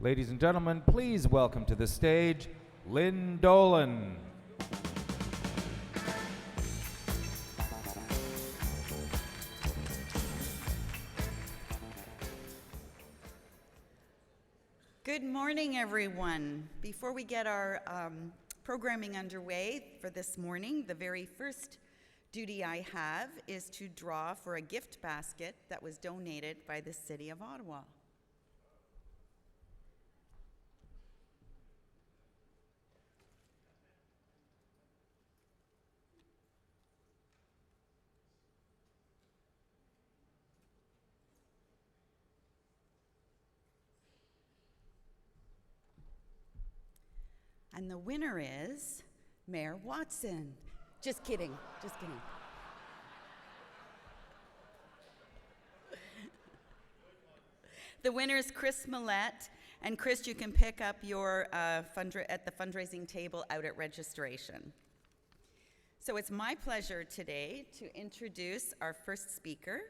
Ladies and gentlemen, please welcome to the stage Lynn Dolan. Good morning, everyone. Before we get our programming underway for this morning, the very first duty I have is to draw for a gift basket that was donated by the City of Ottawa. And the winner is Mayor Watson. Just kidding, just kidding. The winner is Chris Millette. And Chris, you can pick up your at the fundraising table out at registration. So it's my pleasure today to introduce our first speaker.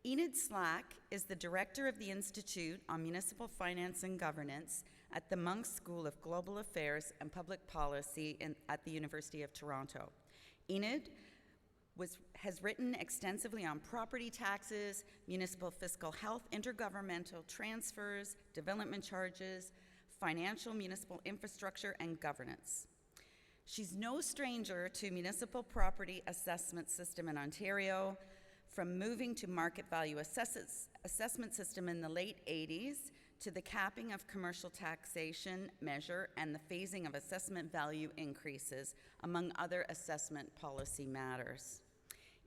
Enid Slack is the director of the Institute on Municipal Finance and Governance at the Munk School of Global Affairs and Public Policy at the University of Toronto. Enid has written extensively on property taxes, municipal fiscal health, intergovernmental transfers, development charges, financial municipal infrastructure, and governance. She's no stranger to municipal property assessment system in Ontario, from moving to market value assessment system in the late 80s to the capping of commercial taxation measure and the phasing of assessment value increases, among other assessment policy matters.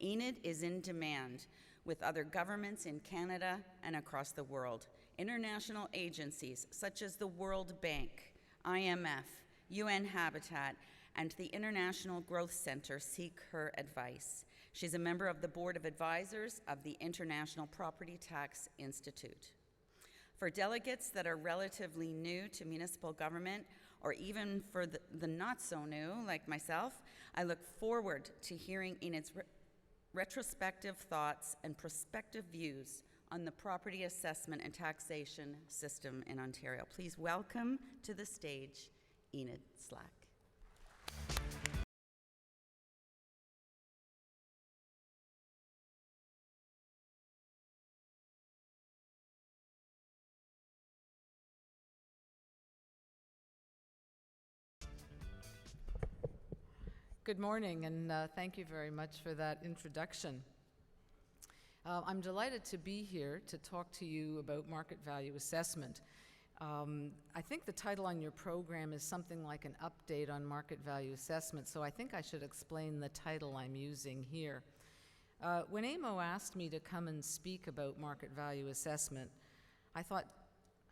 Enid is in demand with other governments in Canada and across the world. International agencies such as the World Bank, IMF, UN Habitat, and the International Growth Center seek her advice. She's a member of the Board of Advisors of the International Property Tax Institute. For delegates that are relatively new to municipal government, or even for the not so new, like myself, I look forward to hearing Enid's retrospective thoughts and prospective views on the property assessment and taxation system in Ontario. Please welcome to the stage Enid Slack. Good morning, and thank you very much for that introduction. I'm delighted to be here to talk to you about market value assessment. I think the title on your program is something like an update on market value assessment, so I think I should explain the title I'm using here. When AMO asked me to come and speak about market value assessment, I thought,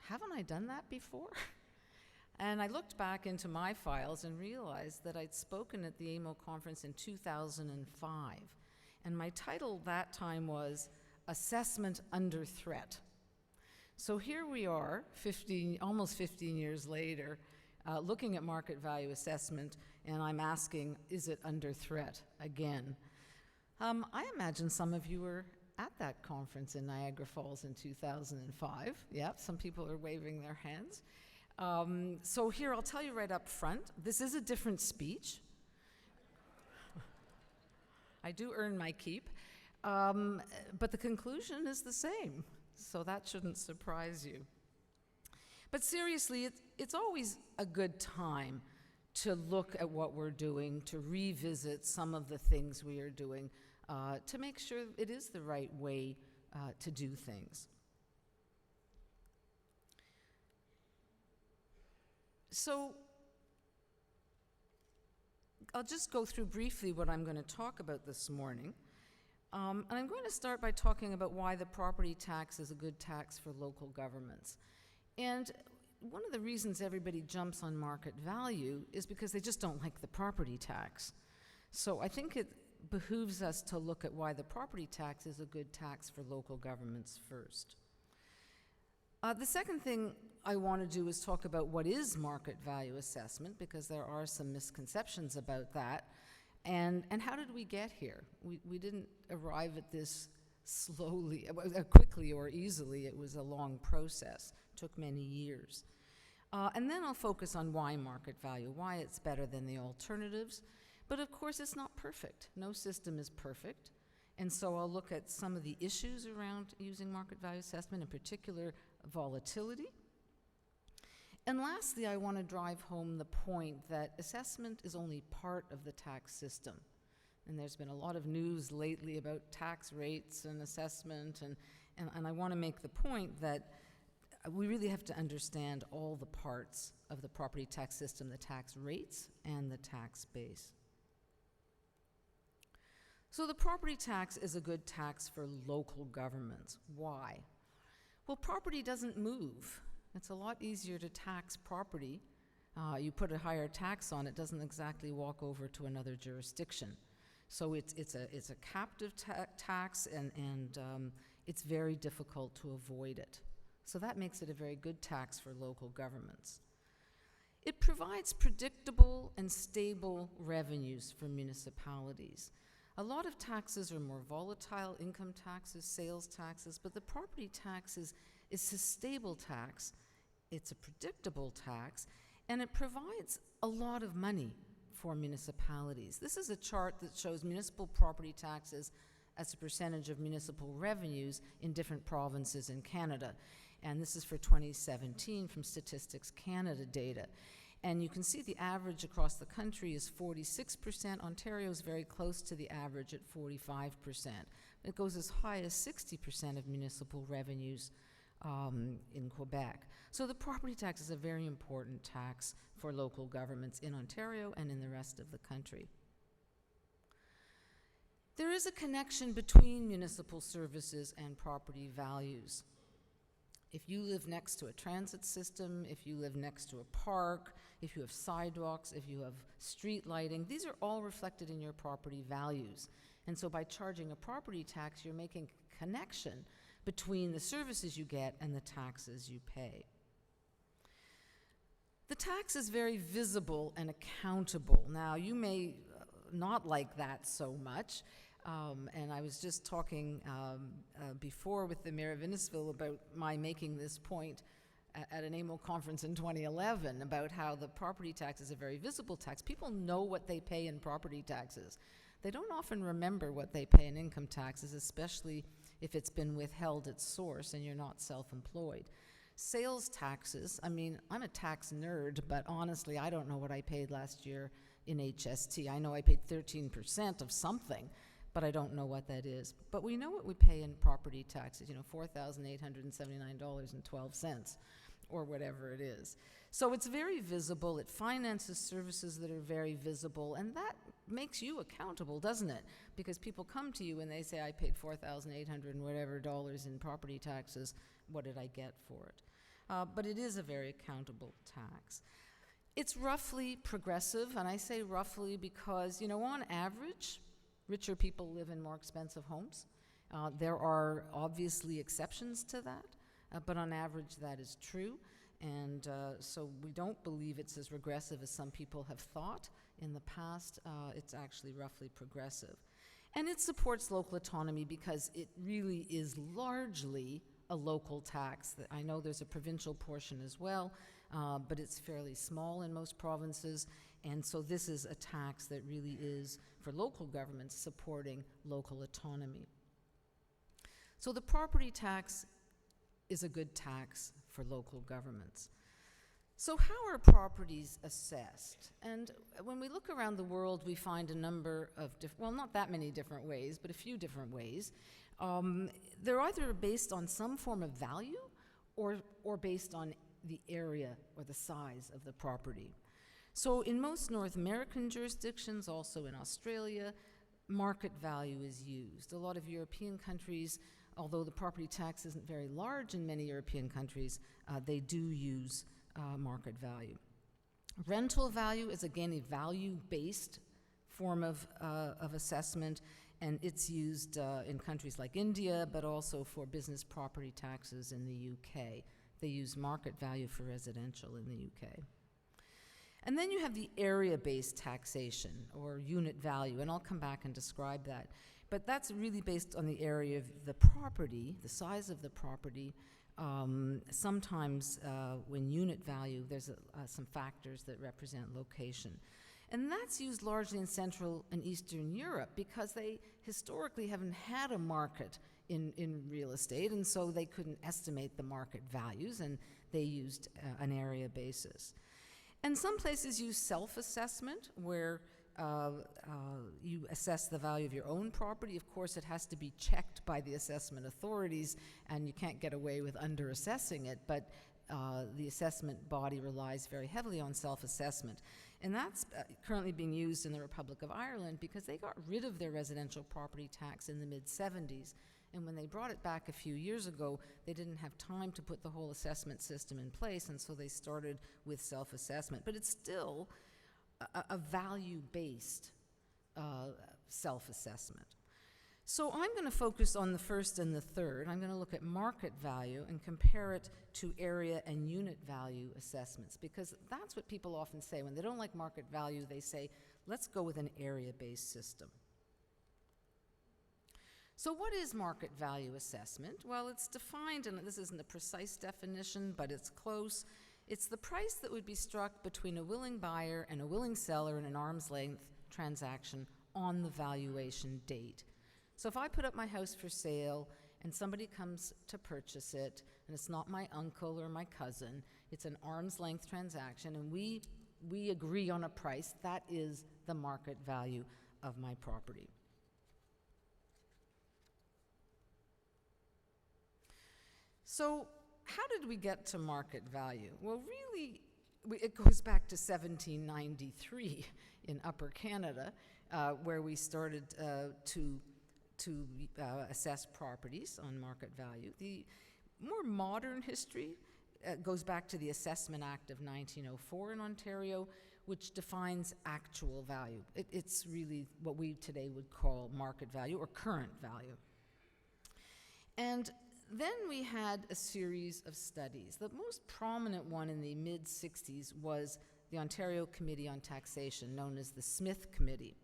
haven't I done that before? And I looked back into my files and realized that I'd spoken at the AMO conference in 2005. And my title that time was Assessment Under Threat. So here we are, almost 15 years later, looking at market value assessment, and I'm asking, is it under threat again? I imagine some of you were at that conference in Niagara Falls in 2005. Yeah, some people are waving their hands. So here, I'll tell you right up front, this is a different speech. I do earn my keep, but the conclusion is the same, so that shouldn't surprise you. But seriously, it's always a good time to look at what we're doing, to revisit some of the things we are doing, to make sure it is the right way to do things. So I'll just go through briefly what I'm going to talk about this morning. And I'm going to start by talking about why the property tax is a good tax for local governments. And one of the reasons everybody jumps on market value is because they just don't like the property tax. So I think it behooves us to look at why the property tax is a good tax for local governments first. The second thing I want to do is talk about what is market value assessment, because there are some misconceptions about that, and how did we get here? We didn't arrive at this slowly, quickly or easily. It was a long process, took many years. And then I'll focus on why market value, why it's better than the alternatives. But of course, it's not perfect. No system is perfect. And so I'll look at some of the issues around using market value assessment, in particular volatility. And lastly, I want to drive home the point that assessment is only part of the tax system. And there's been a lot of news lately about tax rates and assessment, and I want to make the point that we really have to understand all the parts of the property tax system, the tax rates and the tax base. So the property tax is a good tax for local governments. Why? Well, property doesn't move. It's a lot easier to tax property. You put a higher tax on it, doesn't exactly walk over to another jurisdiction. So it's a captive tax, and it's very difficult to avoid it. So that makes it a very good tax for local governments. It provides predictable and stable revenues for municipalities. A lot of taxes are more volatile, income taxes, sales taxes, but the property tax is a stable tax, it's a predictable tax, and it provides a lot of money for municipalities. This is a chart that shows municipal property taxes as a percentage of municipal revenues in different provinces in Canada. And this is for 2017 from Statistics Canada data. And you can see the average across the country is 46%. Ontario is very close to the average at 45%. It goes as high as 60% of municipal revenues in Quebec. So the property tax is a very important tax for local governments in Ontario and in the rest of the country. There is a connection between municipal services and property values. If you live next to a transit system, if you live next to a park, if you have sidewalks, if you have street lighting, these are all reflected in your property values. And so by charging a property tax, you're making a connection between the services you get and the taxes you pay. The tax is very visible and accountable. Now, you may not like that so much. And I was just talking before with the Mayor of Innisfil about my making this point at an AMO conference in 2011 about how the property tax is a very visible tax. People know what they pay in property taxes. They don't often remember what they pay in income taxes, especially if it's been withheld at source and you're not self-employed. Sales taxes, I mean, I'm a tax nerd, but honestly, I don't know what I paid last year in HST. I know I paid 13% of something, but I don't know what that is. But we know what we pay in property taxes, you know, $4,879.12, or whatever it is. So it's very visible. It finances services that are very visible, and that makes you accountable, doesn't it? Because people come to you and they say, I paid $4,800 and whatever dollars in property taxes. What did I get for it? But it is a very accountable tax. It's roughly progressive, and I say roughly because, you know, on average, richer people live in more expensive homes. There are obviously exceptions to that, but on average that is true. And so we don't believe it's as regressive as some people have thought in the past. It's actually roughly progressive. And it supports local autonomy because it really is largely a local tax. I know there's a provincial portion as well, but it's fairly small in most provinces. And so this is a tax that really is, for local governments, supporting local autonomy. So the property tax is a good tax for local governments. So how are properties assessed? And when we look around the world, we find a number of well, not that many different ways, but a few different ways. They're either based on some form of value or based on the area or the size of the property. So in most North American jurisdictions, also in Australia, market value is used. A lot of European countries, although the property tax isn't very large in many European countries, they do use market value. Rental value is again a value-based form of assessment, and it's used in countries like India, but also for business property taxes in the UK. They use market value for residential in the UK. And then you have the area-based taxation, or unit value, and I'll come back and describe that. But that's really based on the area of the property, the size of the property, Sometimes when unit value, there's some factors that represent location. And that's used largely in Central and Eastern Europe because they historically haven't had a market in real estate, and so they couldn't estimate the market values, and they used an area basis. And some places use self-assessment, where you assess the value of your own property. Of course, it has to be checked by the assessment authorities, and you can't get away with under-assessing it, but the assessment body relies very heavily on self-assessment. And that's currently being used in the Republic of Ireland because they got rid of their residential property tax in the mid-70s. And when they brought it back a few years ago, they didn't have time to put the whole assessment system in place, and so they started with self-assessment. But it's still a value-based self-assessment. So I'm going to focus on the first and the third. I'm going to look at market value and compare it to area and unit value assessments, because that's what people often say. When they don't like market value, they say, let's go with an area-based system. So what is market value assessment? Well, it's defined, and this isn't a precise definition, but it's close. It's the price that would be struck between a willing buyer and a willing seller in an arm's length transaction on the valuation date. So if I put up my house for sale and somebody comes to purchase it, and it's not my uncle or my cousin, it's an arm's length transaction, and we agree on a price, that is the market value of my property. So how did we get to market value? Well, really, it goes back to 1793 in Upper Canada, where we started to assess properties on market value. The more modern history goes back to the Assessment Act of 1904 in Ontario, which defines actual value. It's really what we today would call market value or current value. And then we had a series of studies. The most prominent one in the mid-60s was the Ontario Committee on Taxation, known as the Smith Committee.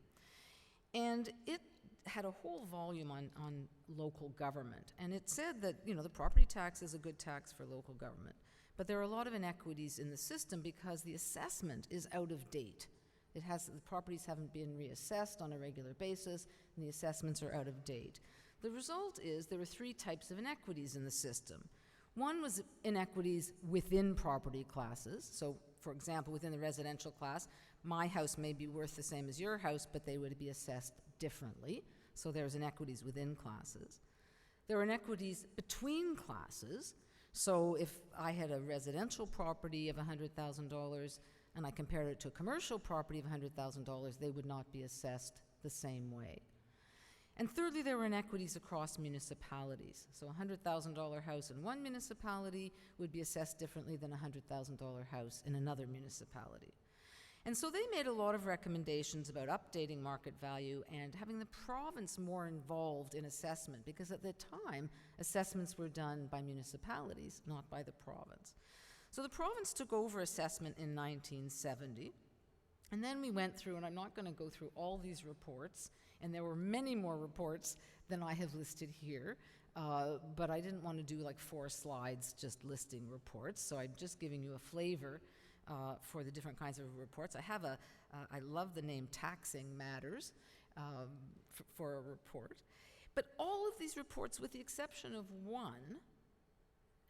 And it had a whole volume on local government. And it said that, the property tax is a good tax for local government. But there are a lot of inequities in the system because the assessment is out of date. The properties haven't been reassessed on a regular basis, and the assessments are out of date. The result is there were three types of inequities in the system. One was inequities within property classes. So, for example, within the residential class, my house may be worth the same as your house, but they would be assessed differently. So there's inequities within classes. There are inequities between classes. So if I had a residential property of $100,000 and I compared it to a commercial property of $100,000, they would not be assessed the same way. And thirdly, there were inequities across municipalities. So a $100,000 house in one municipality would be assessed differently than a $100,000 house in another municipality. And so they made a lot of recommendations about updating market value and having the province more involved in assessment, because at the time, assessments were done by municipalities, not by the province. So the province took over assessment in 1970. And then we went through, and I'm not going to go through all these reports, and there were many more reports than I have listed here, but I didn't want to do like 4 slides just listing reports, so I'm just giving you a flavor for the different kinds of reports. I love the name Taxing Matters for a report. But all of these reports, with the exception of one,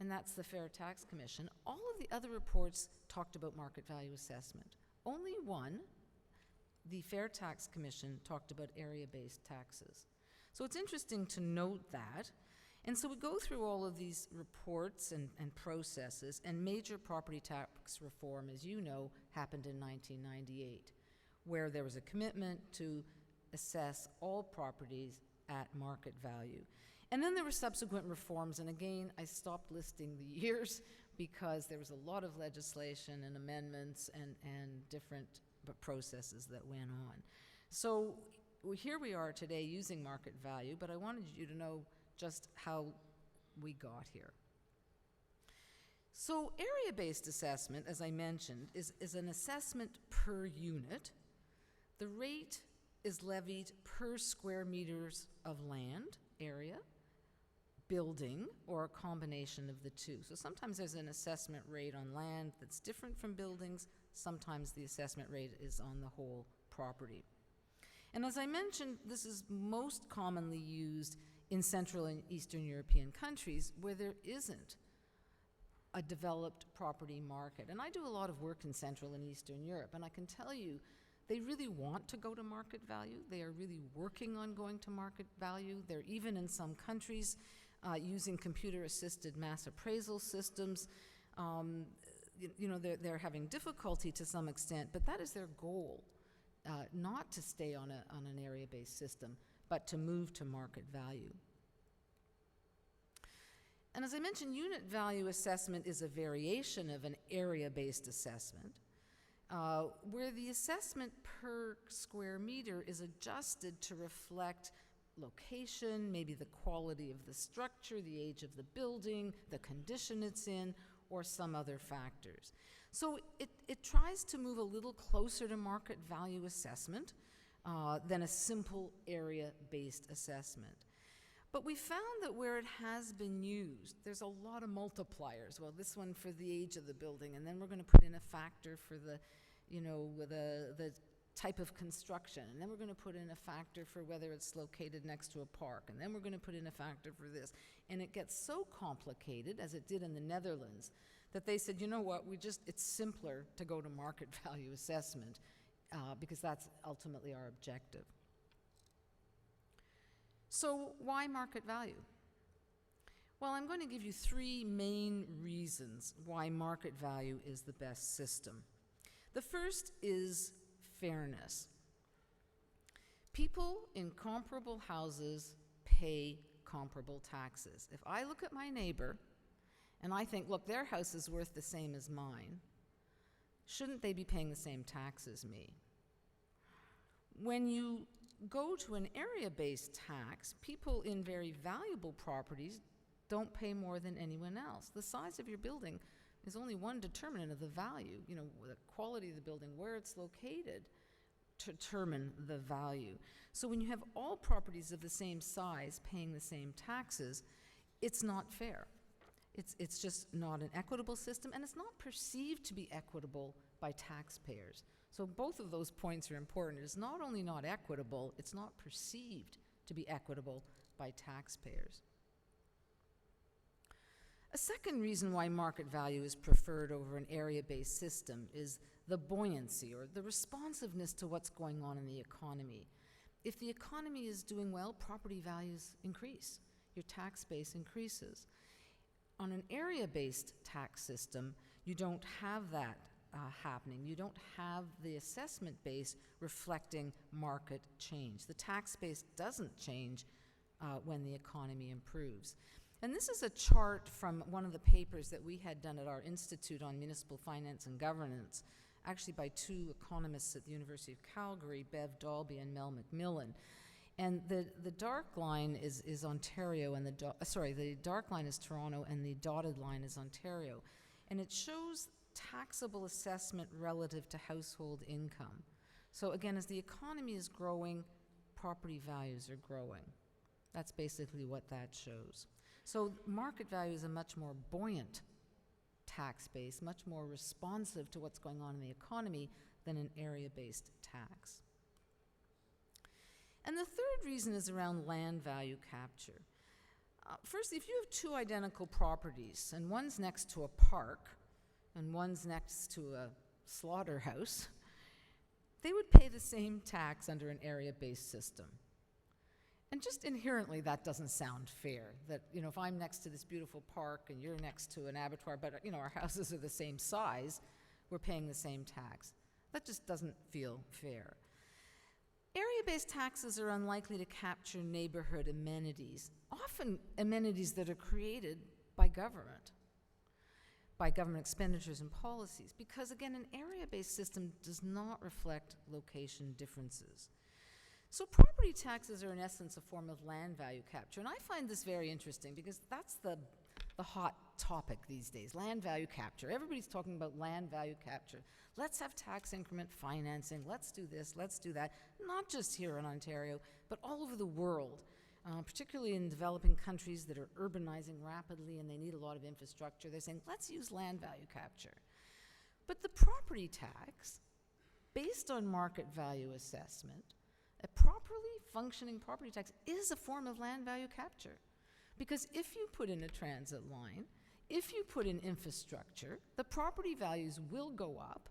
and that's the Fair Tax Commission, all of the other reports talked about market value assessment. Only one, the Fair Tax Commission, talked about area-based taxes. So it's interesting to note that. And so we go through all of these reports and processes, and major property tax reform, as you know, happened in 1998, where there was a commitment to assess all properties at market value. And then there were subsequent reforms, and again, I stopped listing the years because there was a lot of legislation and amendments and different processes that went on. So here we are today using market value, but I wanted you to know just how we got here. So area-based assessment, as I mentioned, is an assessment per unit. The rate is levied per square meters of land area building or a combination of the two. So sometimes there's an assessment rate on land that's different from buildings. Sometimes the assessment rate is on the whole property. And as I mentioned, this is most commonly used in Central and Eastern European countries where there isn't a developed property market. And I do a lot of work in Central and Eastern Europe, and I can tell you they really want to go to market value. They are really working on going to market value. They're even in some countries using computer-assisted mass appraisal systems. They're having difficulty to some extent, but that is their goal, not to stay on an area-based system, but to move to market value. And as I mentioned, unit value assessment is a variation of an area-based assessment, where the assessment per square meter is adjusted to reflect location, maybe the quality of the structure, the age of the building, the condition it's in, or some other factors. So it tries to move a little closer to market value assessment than a simple area-based assessment. But we found that where it has been used, there's a lot of multipliers. Well, this one for the age of the building, and then we're going to put in a factor for the type of construction, and then we're going to put in a factor for whether it's located next to a park, and then we're going to put in a factor for this. And it gets so complicated, as it did in the Netherlands, that they said, you know what, it's simpler to go to market value assessment because that's ultimately our objective. So why market value? Well, I'm going to give you three main reasons why market value is the best system. The first is fairness. People in comparable houses pay comparable taxes. If I look at my neighbor and I think, look, their house is worth the same as mine, shouldn't they be paying the same tax as me? When you go to an area-based tax, people in very valuable properties don't pay more than anyone else. The size of your building is only one determinant of the value. The quality of the building, where it's located, determine the value. So when you have all properties of the same size paying the same taxes, it's not fair. It's just not an equitable system, and it's not perceived to be equitable by taxpayers. So both of those points are important. It's not only not equitable, it's not perceived to be equitable by taxpayers. A second reason why market value is preferred over an area-based system is the buoyancy, or the responsiveness to what's going on in the economy. If the economy is doing well, property values increase. Your tax base increases. On an area-based tax system, you don't have that happening. You don't have the assessment base reflecting market change. The tax base doesn't change when the economy improves. And this is a chart from one of the papers that we had done at our Institute on Municipal Finance and Governance, actually by two economists at the University of Calgary, Bev Dalby and Mel McMillan. And the dark line is Ontario, and the dark line is Toronto, and the dotted line is Ontario. And it shows taxable assessment relative to household income. So again, as the economy is growing, property values are growing. That's basically what that shows. So market value is a much more buoyant tax base, much more responsive to what's going on in the economy than an area-based tax. And the third reason is around land value capture. First, if you have two identical properties, and one's next to a park, and one's next to a slaughterhouse, they would pay the same tax under an area-based system. And just inherently, that doesn't sound fair, that, if I'm next to this beautiful park and you're next to an abattoir, but, our houses are the same size, we're paying the same tax. That just doesn't feel fair. Area-based taxes are unlikely to capture neighborhood amenities, often amenities that are created by government expenditures and policies, because again, an area-based system does not reflect location differences. So property taxes are in essence a form of land value capture, and I find this very interesting because that's the hot topic these days, land value capture. Everybody's talking about land value capture. Let's have tax increment financing, let's do this, let's do that, not just here in Ontario, but all over the world. particularly in developing countries that are urbanizing rapidly and they need a lot of infrastructure. They're saying, let's use land value capture. But the property tax, based on market value assessment, a properly functioning property tax is a form of land value capture. Because if you put in a transit line, if you put in infrastructure, the property values will go up.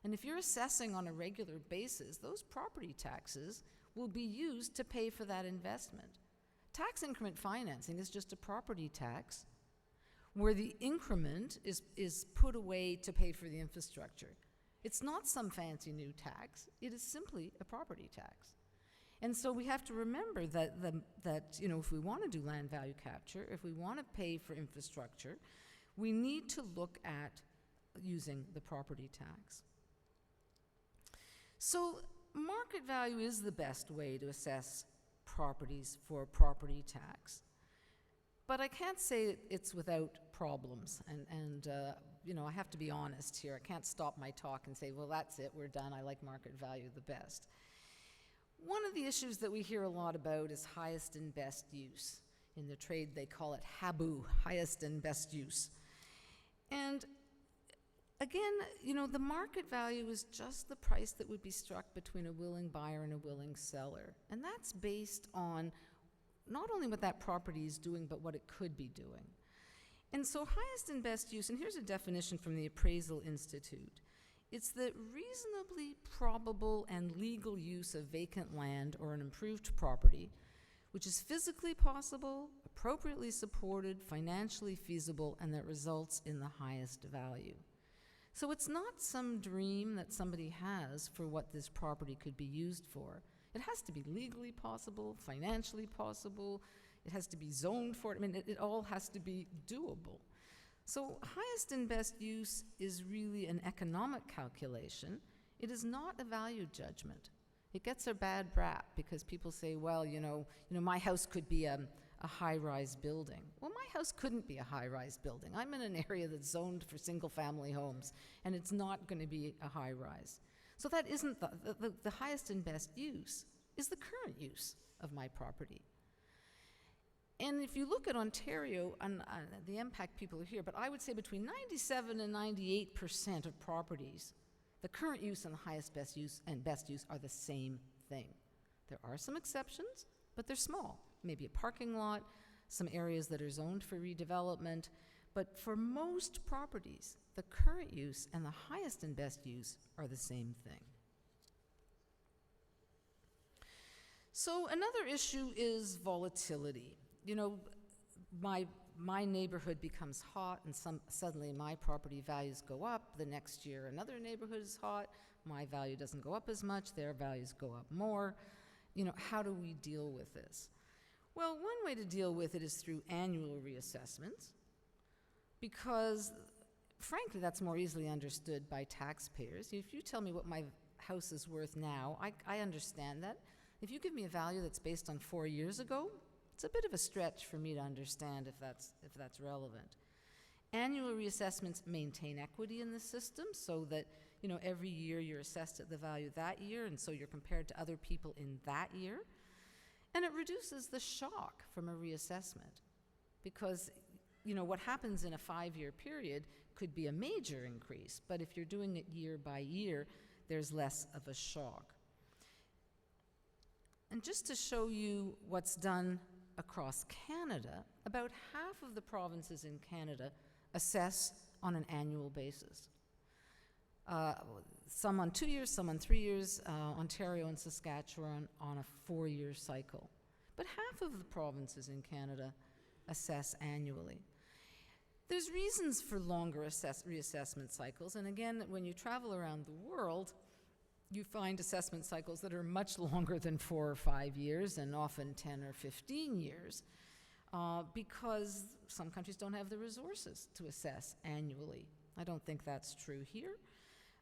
And if you're assessing on a regular basis, those property taxes will be used to pay for that investment. Tax increment financing is just a property tax where the increment is put away to pay for the infrastructure. It's not some fancy new tax. It is simply a property tax. And so we have to remember that, if we want to do land value capture, if we want to pay for infrastructure, we need to look at using the property tax. So market value is the best way to assess properties for property tax. But I can't say it's without problems. And I have to be honest here. I can't stop my talk and say, well, that's it, we're done. I like market value the best. One of the issues that we hear a lot about is highest and best use. In the trade, they call it HABU, highest and best use. And again, the market value is just the price that would be struck between a willing buyer and a willing seller. And that's based on not only what that property is doing, but what it could be doing. And so highest and best use, and here's a definition from the Appraisal Institute. It's the reasonably probable and legal use of vacant land or an improved property, which is physically possible, appropriately supported, financially feasible, and that results in the highest value. So it's not some dream that somebody has for what this property could be used for. It has to be legally possible, financially possible, it has to be zoned for it. I mean, it all has to be doable. So highest and best use is really an economic calculation. It is not a value judgment. It gets a bad rap because people say, well, my house could be a high-rise building. Well, my house couldn't be a high-rise building. I'm in an area that's zoned for single-family homes, and it's not going to be a high-rise. So that isn't the highest and best use is the current use of my property. And if you look at Ontario, and the impact people are here, but I would say between 97 and 98% of properties, the current use and the highest best use and best use are the same thing. There are some exceptions, but they're small. Maybe a parking lot, some areas that are zoned for redevelopment, but for most properties, the current use and the highest and best use are the same thing. So another issue is volatility. My neighborhood becomes hot and suddenly my property values go up. The next year another neighborhood is hot, my value doesn't go up as much, their values go up more. How do we deal with this? Well, one way to deal with it is through annual reassessments, because frankly that's more easily understood by taxpayers. If you tell me what my house is worth now, I understand that. If you give me a value that's based on 4 years ago, it's a bit of a stretch for me to understand if that's relevant. Annual reassessments maintain equity in the system so that every year you're assessed at the value that year, and so you're compared to other people in that year. And it reduces the shock from a reassessment because what happens in a 5-year period could be a major increase, but if you're doing it year by year, there's less of a shock. And just to show you what's done across Canada, about half of the provinces in Canada assess on an annual basis. Some on 2 years, some on 3 years, Ontario and Saskatchewan on a 4-year cycle. But half of the provinces in Canada assess annually. There's reasons for longer reassessment cycles, and again, when you travel around the world, you find assessment cycles that are much longer than 4 or 5 years and often 10 or 15 years because some countries don't have the resources to assess annually. I don't think that's true here.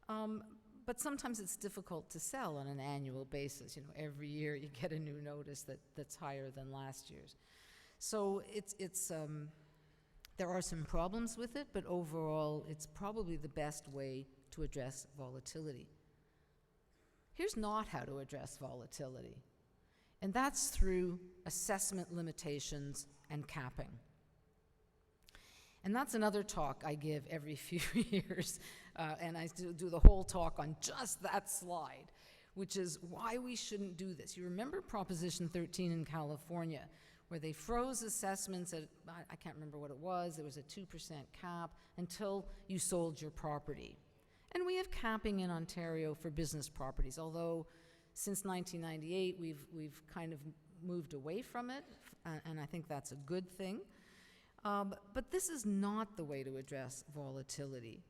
But sometimes it's difficult to sell on an annual basis. Every year you get a new notice that's higher than last year's. So there are some problems with it, but overall it's probably the best way to address volatility. Here's not how to address volatility, and that's through assessment limitations and capping. And that's another talk I give every few years, and I do the whole talk on just that slide, which is why we shouldn't do this. You remember Proposition 13 in California, where they froze assessments at, I can't remember what it was, there was a 2% cap until you sold your property. And we have capping in Ontario for business properties, although since 1998 we've kind of moved away from it, and I think that's a good thing. But this is not the way to address volatility.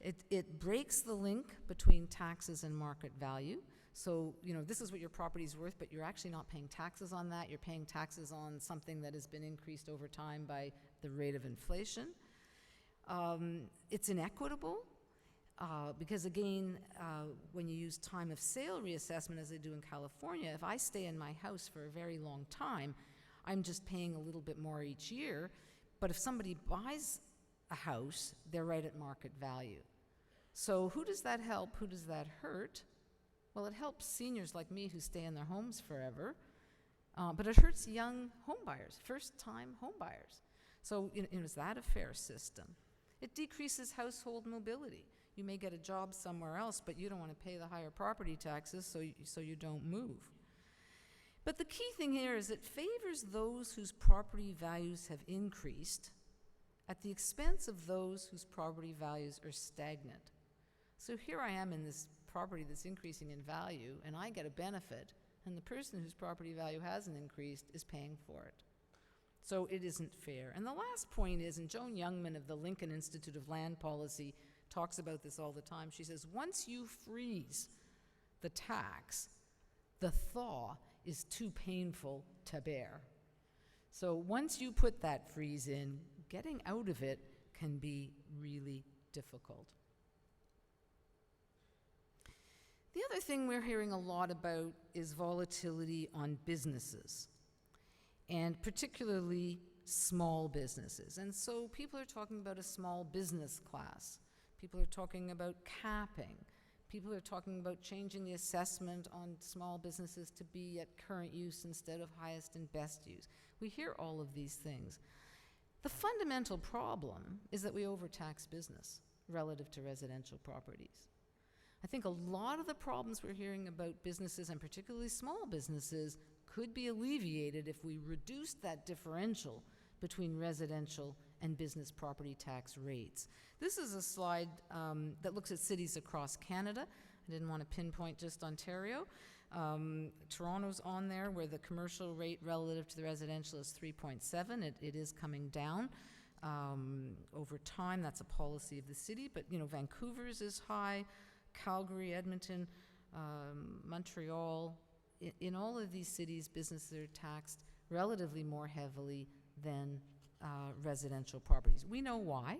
It breaks the link between taxes and market value. So, this is what your property's worth, but you're actually not paying taxes on that. You're paying taxes on something that has been increased over time by the rate of inflation. It's inequitable because, again, when you use time of sale reassessment, as they do in California, if I stay in my house for a very long time, I'm just paying a little bit more each year. But if somebody buys a house, they're right at market value. So who does that help? Who does that hurt? Well, it helps seniors like me who stay in their homes forever, but it hurts young homebuyers, first-time homebuyers. So is that a fair system? It decreases household mobility. You may get a job somewhere else, but you don't want to pay the higher property taxes, so you don't move. But the key thing here is it favors those whose property values have increased at the expense of those whose property values are stagnant. So here I am in this property that's increasing in value, and I get a benefit, and the person whose property value hasn't increased is paying for it. So it isn't fair. And the last point is, and Joan Youngman of the Lincoln Institute of Land Policy talks about this all the time, she says, once you freeze the tax, the thaw is too painful to bear. So once you put that freeze in, getting out of it can be really difficult. The other thing we're hearing a lot about is volatility on businesses, and particularly small businesses. And so people are talking about a small business class. People are talking about capping. People are talking about changing the assessment on small businesses to be at current use instead of highest and best use. We hear all of these things. The fundamental problem is that we overtax business relative to residential properties. I think a lot of the problems we're hearing about businesses, and particularly small businesses, could be alleviated if we reduced that differential between residential and business property tax rates. This is a slide that looks at cities across Canada. I didn't want to pinpoint just Ontario. Toronto's on there, where the commercial rate relative to the residential is 3.7. It is coming down over time. That's a policy of the city. But Vancouver's is high, Calgary, Edmonton, Montreal. In all of these cities, businesses are taxed relatively more heavily than residential properties. We know why.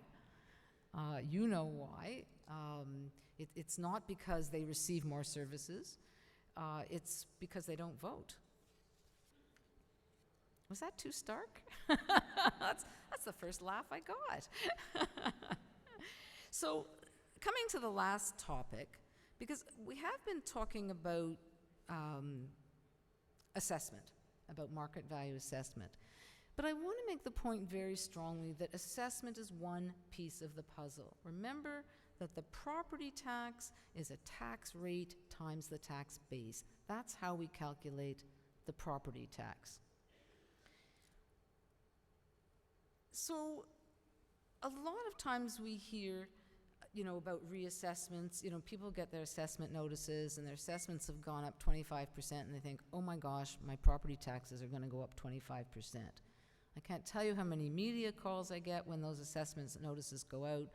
You know why. It's not because they receive more services. It's because they don't vote. Was that too stark? That's the first laugh I got. So, coming to the last topic, because we have been talking about assessment, about market value assessment. But I want to make the point very strongly that assessment is one piece of the puzzle. Remember that the property tax is a tax rate times the tax base. That's how we calculate the property tax. So a lot of times we hear about reassessments. People get their assessment notices and their assessments have gone up 25%, and they think, oh my gosh, my property taxes are going to go up 25%. I can't tell you how many media calls I get when those assessments notices go out.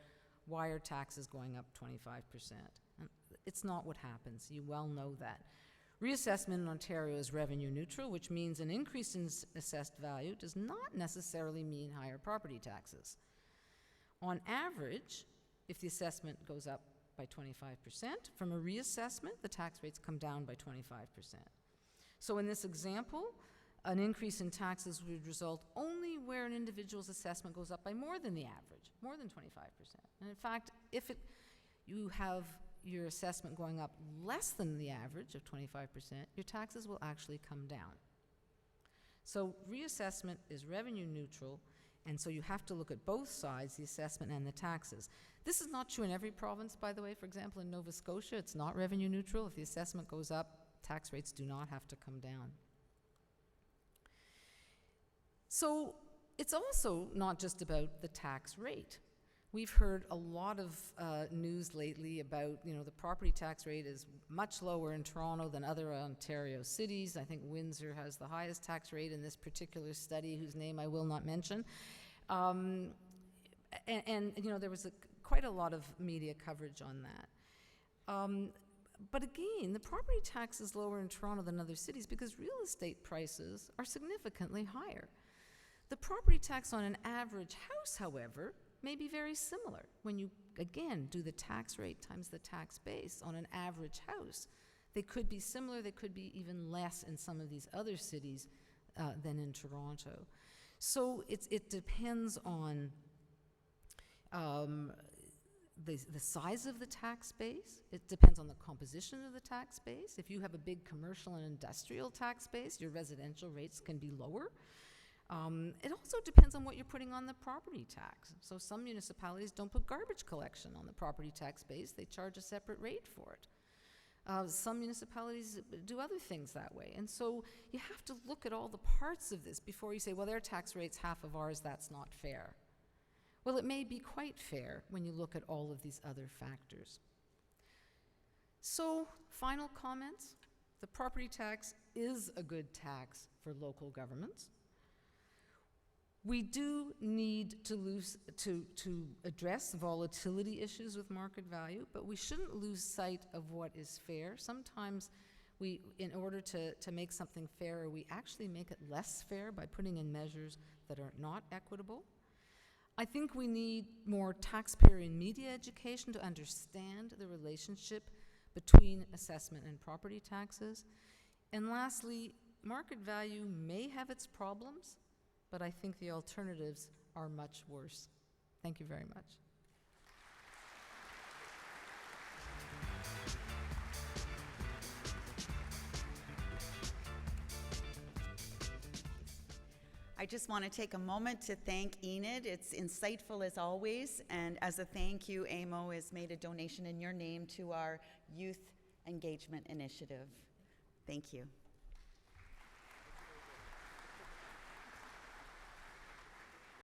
Why are taxes going up 25%? And it's not what happens. You well know that. Reassessment in Ontario is revenue neutral, which means an increase in assessed value does not necessarily mean higher property taxes. On average, if the assessment goes up by 25%, from a reassessment, the tax rates come down by 25%. So in this example, an increase in taxes would result only where an individual's assessment goes up by more than the average, more than 25%. And in fact, if you have your assessment going up less than the average of 25%, your taxes will actually come down. So reassessment is revenue neutral, and so you have to look at both sides, the assessment and the taxes. This is not true in every province, by the way. For example, in Nova Scotia, it's not revenue neutral. If the assessment goes up, tax rates do not have to come down. So it's also not just about the tax rate. We've heard a lot of news lately about, the property tax rate is much lower in Toronto than other Ontario cities. I think Windsor has the highest tax rate in this particular study, whose name I will not mention. And there was quite a lot of media coverage on that. But again, the property tax is lower in Toronto than other cities because real estate prices are significantly higher. The property tax on an average house, however, may be very similar when you, again, do the tax rate times the tax base on an average house. They could be similar, they could be even less in some of these other cities than in Toronto. So it depends on the size of the tax base. It depends on the composition of the tax base. If you have a big commercial and industrial tax base, your residential rates can be lower. It also depends on what you're putting on the property tax. So some municipalities don't put garbage collection on the property tax base. They charge a separate rate for it. Some municipalities do other things that way. And so you have to look at all the parts of this before you say, well, their tax rate's half of ours, that's not fair. Well, it may be quite fair when you look at all of these other factors. So, final comments. The property tax is a good tax for local governments. We do need to address volatility issues with market value, but we shouldn't lose sight of what is fair. Sometimes in order to make something fairer, we actually make it less fair by putting in measures that are not equitable. I think we need more taxpayer and media education to understand the relationship between assessment and property taxes. And lastly, market value may have its problems, but I think the alternatives are much worse. Thank you very much. I just want to take a moment to thank Enid. It's insightful as always, and as a thank you, AMO has made a donation in your name to our Youth Engagement Initiative. Thank you.